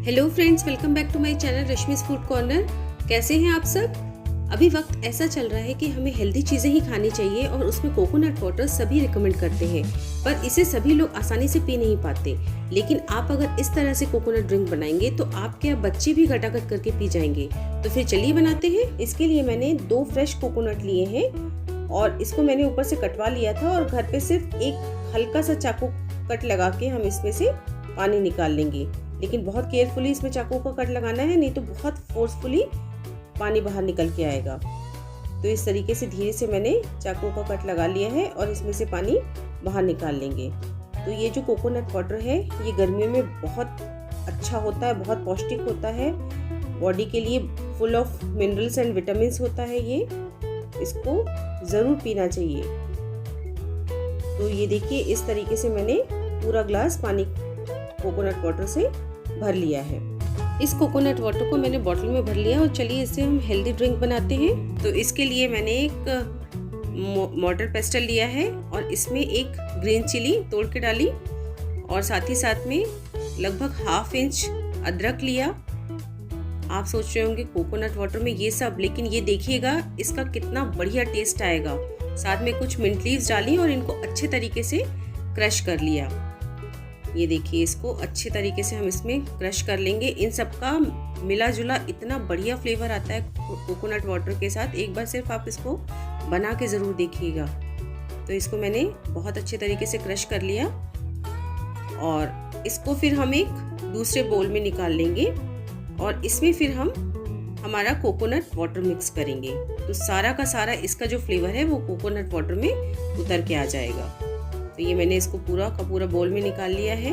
Hello friends, welcome back to my channel Rashmi's food corner. कैसे हैं आप सब? अभी वक्त ऐसा चल रहा है कि हमें हेल्दी चीज़ें ही खानी चाहिए और उसमें कोकोनट वाटर सभी रिकमेंड करते हैं, पर इसे सभी लोग आसानी से पी नहीं पाते। लेकिन आप अगर इस तरह से कोकोनट ड्रिंक बनाएंगे तो आपके बच्चे भी गटागट करके पी जाएंगे। तो फिर चलिए बनाते हैं। इसके लिए मैंने 2 फ्रेश कोकोनट लिए हैं और इसको मैंने ऊपर से कटवा लिया था और घर पे सिर्फ एक हल्का सा चाकू कट लगा के हम इसमें से पानी निकाल लेंगे। लेकिन बहुत केयरफुली इसमें चाकू का कट लगाना है, नहीं तो बहुत फोर्सफुली पानी बाहर निकल के आएगा। तो इस तरीके से धीरे से मैंने चाकू का कट लगा लिया है और इसमें से पानी बाहर निकाल लेंगे। तो ये जो कोकोनट वाटर है ये गर्मियों में बहुत अच्छा होता है, बहुत पौष्टिक होता है, बॉडी के लिए full of minerals and vitamins होता है। ये इसको ज़रूर पीना चाहिए। तो ये देखिए, इस तरीके से मैंने पूरा ग्लास पानी कोकोनट वाटर से भर लिया है। इस कोकोनट वाटर को मैंने बॉटल में भर लिया और चलिए इससे हम हेल्दी ड्रिंक बनाते हैं। तो इसके लिए मैंने एक मॉर्टर पेस्टल लिया है और इसमें एक ग्रीन चिली तोड़ के डाली और साथ ही साथ में लगभग 1/2 इंच अदरक लिया। आप सोच रहे होंगे कोकोनट वाटर में ये सब, लेकिन ये देखिएगा इसका कितना बढ़िया टेस्ट आएगा। साथ में कुछ मिंट लीव्स डाली और इनको अच्छे तरीके से क्रश कर लिया। ये देखिए, इसको अच्छे तरीके से हम इसमें क्रश कर लेंगे। इन सब का मिला जुला इतना बढ़िया फ्लेवर आता है कोकोनट वाटर के साथ। एक बार सिर्फ आप इसको बना के ज़रूर देखिएगा। तो इसको मैंने बहुत अच्छे तरीके से क्रश कर लिया और इसको फिर हम एक दूसरे बोल में निकाल लेंगे और इसमें फिर हम हमारा कोकोनट वाटर मिक्स करेंगे। तो सारा का सारा इसका जो फ्लेवर है वो कोकोनट वाटर में उतर के आ जाएगा। तो ये मैंने इसको पूरा का पूरा बोल में निकाल लिया है।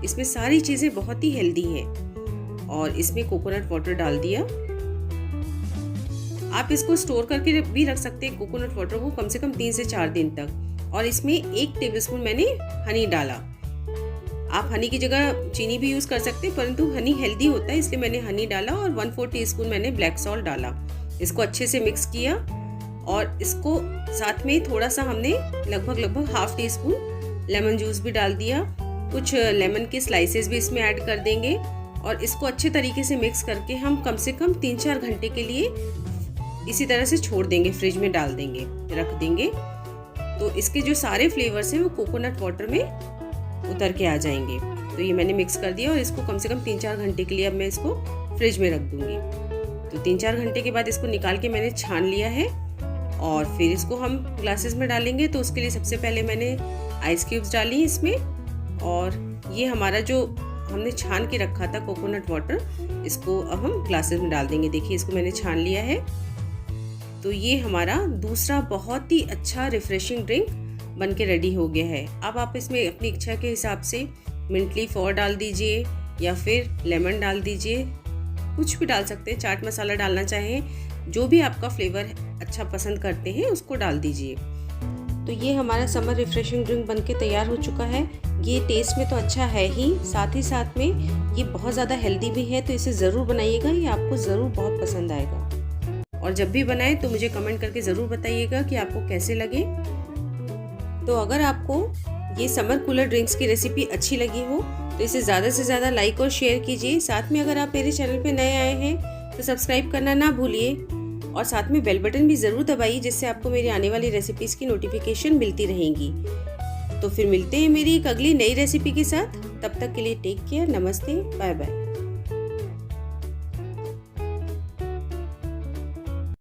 इसमें सारी चीज़ें बहुत ही हेल्दी हैं और इसमें कोकोनट वाटर डाल दिया। आप इसको स्टोर करके भी रख सकते हैं कोकोनट वाटर को कम से कम 3 से 4 दिन तक। और इसमें 1 टेबलस्पून मैंने हनी डाला। आप हनी की जगह चीनी भी यूज़ कर सकते हैं, परंतु हनी हेल्दी होता है इसलिए मैंने हनी डाला। और 1/4 टीस्पून मैंने ब्लैक सॉल्ट डाला। इसको अच्छे से मिक्स किया और इसको साथ में थोड़ा सा हमने लगभग 1/2 टीस्पून लेमन जूस भी डाल दिया। कुछ लेमन के स्लाइसेस भी इसमें ऐड कर देंगे और इसको अच्छे तरीके से मिक्स करके हम कम से कम 3-4 घंटे के लिए इसी तरह से छोड़ देंगे, फ्रिज में डाल देंगे, रख देंगे। तो इसके जो सारे फ्लेवर्स हैं वो कोकोनट वाटर में उतर के आ जाएंगे। तो ये मैंने मिक्स कर दिया और इसको कम से कम 3-4 घंटे के लिए अब मैं इसको फ्रिज में रख दूंगी। तो 3-4 घंटे के बाद इसको निकाल के मैंने छान लिया है और फिर इसको हम ग्लासेस में डालेंगे। तो उसके लिए सबसे पहले मैंने आइस क्यूब्स डाली इसमें और ये हमारा जो हमने छान के रखा था कोकोनट वाटर, इसको अब हम ग्लासेस में डाल देंगे। देखिए, इसको मैंने छान लिया है। तो ये हमारा दूसरा बहुत ही अच्छा रिफ्रेशिंग ड्रिंक बन के रेडी हो गया है। अब आप इसमें अपनी इच्छा के हिसाब से मिंट लीफ और डाल दीजिए या फिर लेमन डाल दीजिए, कुछ भी डाल सकते हैं। चाट मसाला डालना चाहें, जो भी आपका फ्लेवर अच्छा पसंद करते हैं उसको डाल दीजिए। तो ये हमारा समर रिफ्रेशिंग ड्रिंक बनके तैयार हो चुका है। ये टेस्ट में तो अच्छा है ही साथ में ये बहुत ज़्यादा हेल्दी भी है। तो इसे ज़रूर बनाइएगा, ये आपको ज़रूर बहुत पसंद आएगा। और जब भी बनाएं तो मुझे कमेंट करके ज़रूर बताइएगा कि आपको कैसे लगे। तो अगर आपको ये समर कूलर ड्रिंक्स की रेसिपी अच्छी लगी हो तो इसे ज़्यादा से ज़्यादा लाइक और शेयर कीजिए। साथ में अगर आप मेरे चैनल पे नए आए हैं तो सब्सक्राइब करना ना भूलिए और साथ में बेल बटन भी ज़रूर दबाइए, जिससे आपको मेरी आने वाली रेसिपीज़ की नोटिफिकेशन मिलती रहेंगी। तो फिर मिलते हैं मेरी एक अगली नई रेसिपी के साथ। तब तक के लिए टेक केयर, नमस्ते, बाय बाय।